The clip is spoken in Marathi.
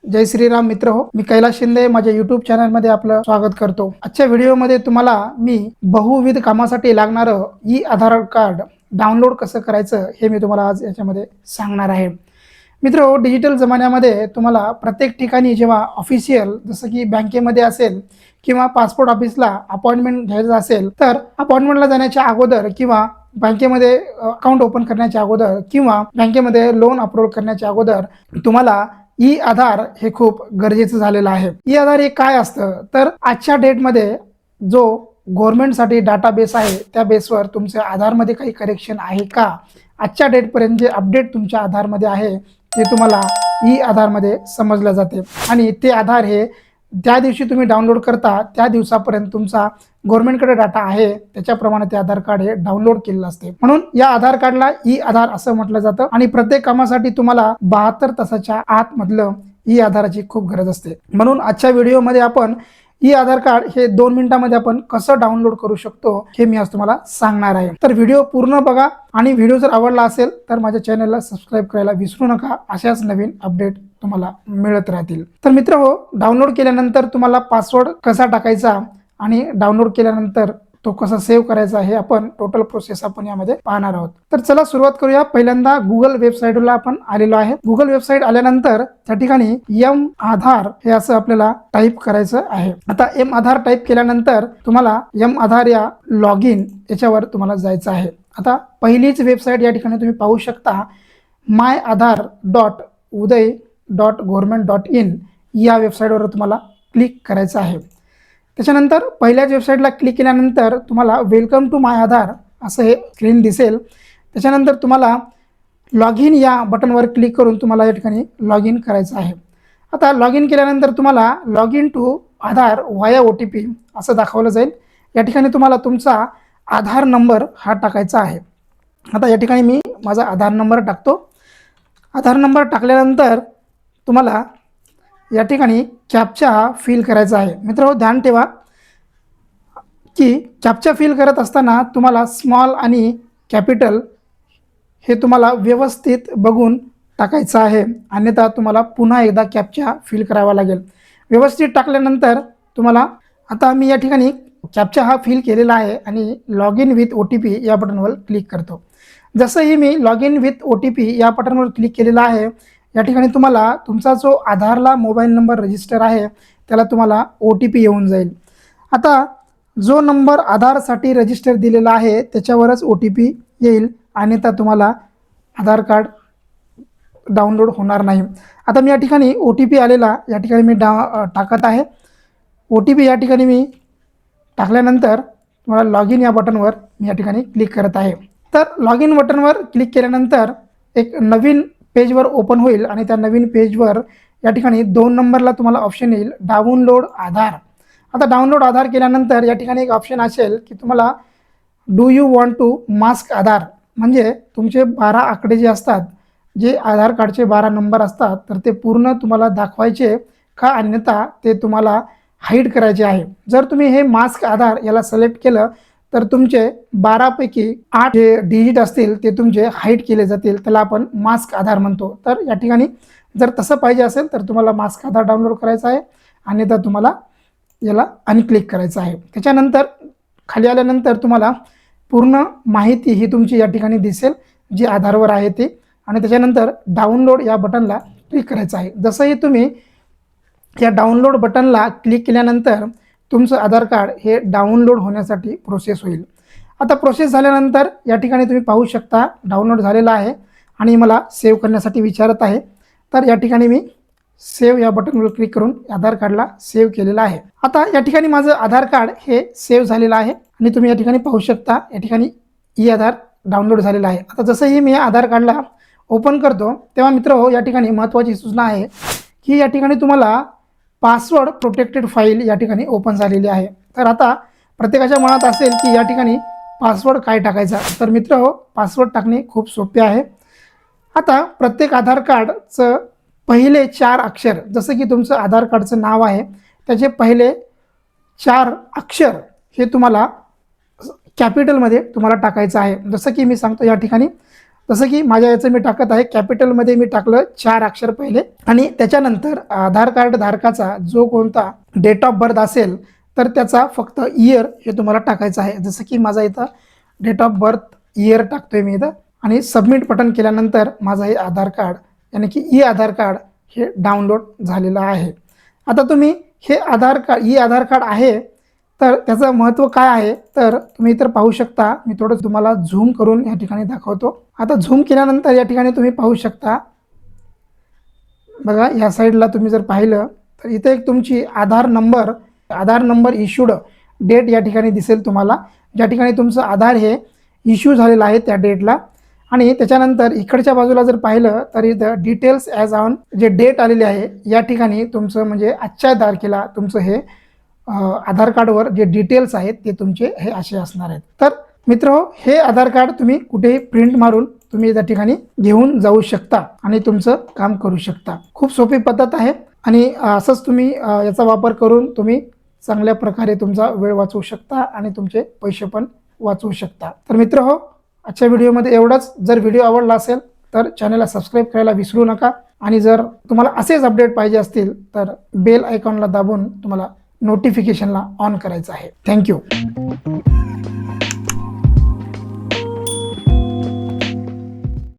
जय श्रीराम मित्र हो, मी कैलाश शिंदे माझ्या YouTube चॅनलमध्ये आपलं स्वागत करतो। आजच्या व्हिडिओमध्ये तुम्हाला मी बहुविध कामासाठी लागणारं ई आधार कार्ड डाउनलोड कसं करायचं हे मी तुम्हाला आज याच्यामध्ये सांगणार आहे। मित्र हो, डिजिटल जमान्यामध्ये तुम्हाला प्रत्येक ठिकाणी जेव्हा ऑफिशियल जसं की बँकेमध्ये असेल किंवा पासपोर्ट ऑफिसला अपॉइंटमेंट घ्यायचं असेल तर अपॉइंटमेंटला जाण्याच्या अगोदर किंवा बँकेमध्ये अकाउंट ओपन करण्याच्या अगोदर किंवा बँकेमध्ये लोन अप्रूव्ह करण्याच्या अगोदर तुम्हाला ई आधार हे खूप गरजेचं झालेलं आहे। ई आधार हे काय असतं तर आजच्या डेटमध्ये जो गव्हर्नमेंटसाठी डाटाबेस आहे त्या बेसवर तुमच्या आधारमध्ये काही करेक्शन आहे का, आजच्या डेटपर्यंत जे अपडेट तुमच्या आधारमध्ये आहे ते तुम्हाला ई आधारमध्ये समजलं जाते आणि ते आधार हे ज्या दिवशी तुम्ही डाउनलोड करता त्या दिवसापर्यंत तुमचा गव्हर्नमेंटकडे डाटा आहे त्याच्याप्रमाणे ते आधार कार्ड हे डाउनलोड केलेलं असते। म्हणून या आधार कार्डला ई आधार असं म्हटलं जातं आणि प्रत्येक कामासाठी तुम्हाला 72 तासाच्या आतमधलं ई आधाराची खूप गरज असते। म्हणून आजच्या व्हिडिओमध्ये आपण ई आधार कार्ड हे 2 मिनिटांमध्ये आपण कसं डाउनलोड करू शकतो हे मी आज तुम्हाला सांगणार आहे। तर व्हिडिओ पूर्ण बघा आणि व्हिडिओ जर आवडला असेल तर माझ्या चॅनलला सबस्क्राइब करायला विसरू नका, अशाच नवीन अपडेट तुम्हाला मिळत राहतील। तर मित्र हो, डाउनलोड केल्यानंतर तुम्हाला पासवर्ड कसा टाकायचा आणि डाउनलोड केल्यानंतर तो कसा सेव्ह करायचा हे आपण टोटल प्रोसेस आपण यामध्ये पाहणार आहोत। तर चला सुरुवात करूया। पहिल्यांदा गुगल वेबसाईटला आपण आलेलो आहे। गुगल वेबसाईट आल्यानंतर त्या ठिकाणी एम आधार हे असं आपल्याला टाईप करायचं आहे। आता एम आधार टाईप केल्यानंतर तुम्हाला एम आधार या लॉग इन याच्यावर तुम्हाला जायचं आहे। आता पहिलीच वेबसाईट या ठिकाणी तुम्ही पाहू शकता, myaadhar.uday.government.in या वेबसाईटवर तुम्हाला क्लिक करायचं आहे। त्याच्यानंतर पहिल्याच वेबसाईटला क्लिक केल्यानंतर तुम्हाला वेलकम टू माय आधार असं हे स्क्रीन दिसेल। त्याच्यानंतर तुम्हाला लॉग इन या बटनवर क्लिक करून तुम्हाला या ठिकाणी लॉग इन करायचं आहे। आता लॉग इन केल्यानंतर तुम्हाला log in to Aadhaar via OTP असं दाखवलं जाईल। या ठिकाणी तुम्हाला तुमचा आधार नंबर हा टाकायचा आहे। आता या ठिकाणी मी माझा आधार नंबर टाकतो। आधार नंबर टाकल्यानंतर तुम्हाला या ठिकाणी कॅप्चा फिल करायचा आहे। मित्रांनो, ध्यान ठेवा की कॅप्चा फिल करत असताना तुम्हाला स्मॉल आणि कॅपिटल हे तुम्हाला व्यवस्थित बघून टाकायचं आहे, अन्यथा तुम्हाला पुन्हा एकदा कॅप्चा फिल करावा लागेल। व्यवस्थित टाकल्यानंतर तुम्हाला आता मी या ठिकाणी कॅप्चा हा फिल केलेला आहे आणि लॉग इन विथ OTP या बटनवर क्लिक करतो। जसंही मी लॉग इन विथ OTP या बटनवर क्लिक केलेला आहे, या ठिकाणी तुम्हाला तुमचा जो आधारला मोबाईल नंबर रजिस्टर आहे त्याला तुम्हाला OTP येऊन जाईल। आता जो नंबर आधारसाठी रजिस्टर दिलेला आहे त्याच्यावरच OTP येईल, अन्यथा तुम्हाला आधार कार्ड डाउनलोड होणार नाही। आता मी या ठिकाणी OTP आलेला या ठिकाणी मी टाकत आहे। OTP या ठिकाणी मी टाकल्यानंतर तुम्हाला लॉग इन या बटनवर मी या ठिकाणी क्लिक करत आहे। तर लॉग इन बटनवर क्लिक केल्यानंतर एक नवीन पेजवर ओपन होईल आणि त्या नवीन पेजवर या ठिकाणी 2 नंबरला तुम्हाला ऑप्शन येईल डाउनलोड आधार। आता डाउनलोड आधार केल्यानंतर या ठिकाणी एक ऑप्शन असेल की तुम्हाला do you want to mask Aadhaar, म्हणजे तुमचे 12 आकडे जे असतात, जे आधार कार्डचे 12 नंबर असतात, तर ते पूर्ण तुम्हाला दाखवायचे का, अन्यथा ते तुम्हाला हाईड करायचे आहे। जर तुम्ही हे मास्क आधार याला सिलेक्ट केलं तर तुमचे 12 पैकी 8 जे डिजिट असतील ते तुमचे हाईड केले जातील, त्याला आपण मास्क आधार म्हणतो। तर या ठिकाणी जर तसं पाहिजे असेल तर तुम्हाला मास्क आधार डाउनलोड करायचा आहे, अन्यथा तुम्हाला याला अनक्लिक करायचं आहे। त्याच्यानंतर खाली आल्यानंतर तुम्हाला पूर्ण माहिती ही तुमची या ठिकाणी दिसेल जी आधारवर आहे ते, आणि त्याच्यानंतर डाउनलोड या बटनला क्लिक करायचं आहे। जसंही तुम्ही या डाउनलोड बटनला क्लिक केल्यानंतर तुमचं आधार कार्ड हे डाउनलोड होण्यासाठी प्रोसेस होईल। आता प्रोसेस झाल्यानंतर या ठिकाणी तुम्ही पाहू शकता डाउनलोड झालेला आहे आणि मला सेव्ह करण्यासाठी विचारत आहे। तर या ठिकाणी मी सेव्ह या बटनवर क्लिक करून आधार कार्डला सेव्ह केलेलं आहे। आता या ठिकाणी माझं आधार कार्ड हे सेव्ह झालेलं आहे आणि तुम्ही या ठिकाणी पाहू शकता या ठिकाणी ई आधार डाउनलोड झालेला आहे। आता जसंही मी या आधार कार्डला ओपन करतो तेव्हा मित्र हो, या ठिकाणी महत्त्वाची सूचना आहे की या ठिकाणी तुम्हाला पासवर्ड प्रोटेक्टेड फाईल या ठिकाणी ओपन झालेली आहे। तर आता प्रत्येकाच्या मनात असेल की या ठिकाणी पासवर्ड काय टाकायचा, तर मित्र हो, पासवर्ड टाकणे खूप सोपे आहे। आता प्रत्येक आधार कार्डचं पहिले 4 अक्षर, जसं की तुमचं आधार कार्डचं नाव आहे त्याचे पहिले 4 अक्षर हे तुम्हाला कॅपिटलमध्ये तुम्हाला टाकायचं आहे। जसं की मी सांगतो या ठिकाणी जसं की माझ्या याचं मी टाकत आहे, कॅपिटलमध्ये मी टाकलं 4 अक्षर पहिले, आणि त्याच्यानंतर आधार कार्ड धारकाचा जो कोणता डेट ऑफ बर्थ असेल तर त्याचा फक्त इयर हे तुम्हाला टाकायचं आहे. जसं की माझा इथं डेट ऑफ बर्थ इयर टाकतोय मी इथं, आणि सबमिट बटन केल्यानंतर माझं हे आधार कार्ड यानी की ई आधार कार्ड हे डाउनलोड झालेलं आहे. आता तुम्ही हे आधार कार्ड ई आधार कार्ड आहे तर त्याचं महत्त्व काय आहे तर तुम्ही इतर पाहू शकता. मी थोडं तुम्हाला झूम करून या ठिकाणी दाखवतो. आता झूम केल्यानंतर या ठिकाणी तुम्ही पाहू शकता, बघा या साईडला तुम्ही जर पाहिलं तर इथे एक तुमची आधार नंबर इश्यूड डेट या ठिकाणी दिसेल तुम्हाला, ज्या ठिकाणी तुमचं आधार हे इश्यू झालेलं आहे त्या डेटला. आणि त्याच्यानंतर इकडच्या बाजूला जर पाहिलं तर इथं डिटेल्स ॲज ऑन जे डेट आलेली आहे या ठिकाणी तुमचं म्हणजे आजच्या तारखेला तुमचं हे आधार कार्डवर जे डिटेल्स आहेत ते तुमचे हे असे असणार आहेत. तर मित्र, हे आधार कार्ड तुम्ही कुठेही प्रिंट मारून तुम्ही त्या ठिकाणी घेऊन जाऊ शकता आणि तुमचं काम करू शकता. खूप सोपी पद्धत आहे आणि असंच तुम्ही याचा वापर करून तुम्ही चांगल्या प्रकारे तुमचा वेळ वाचवू शकता आणि तुमचे पैसे पण वाचवू शकता. तर मित्र हो, आजच्या व्हिडिओमध्ये एवढंच. जर व्हिडिओ आवडला असेल तर चॅनलला सबस्क्राईब करायला विसरू नका, आणि जर तुम्हाला असेच अपडेट पाहिजे असतील तर बेल आयकॉनला दाबून तुम्हाला नोटिफिकेशनला ऑन करायचं आहे. थँक्यू.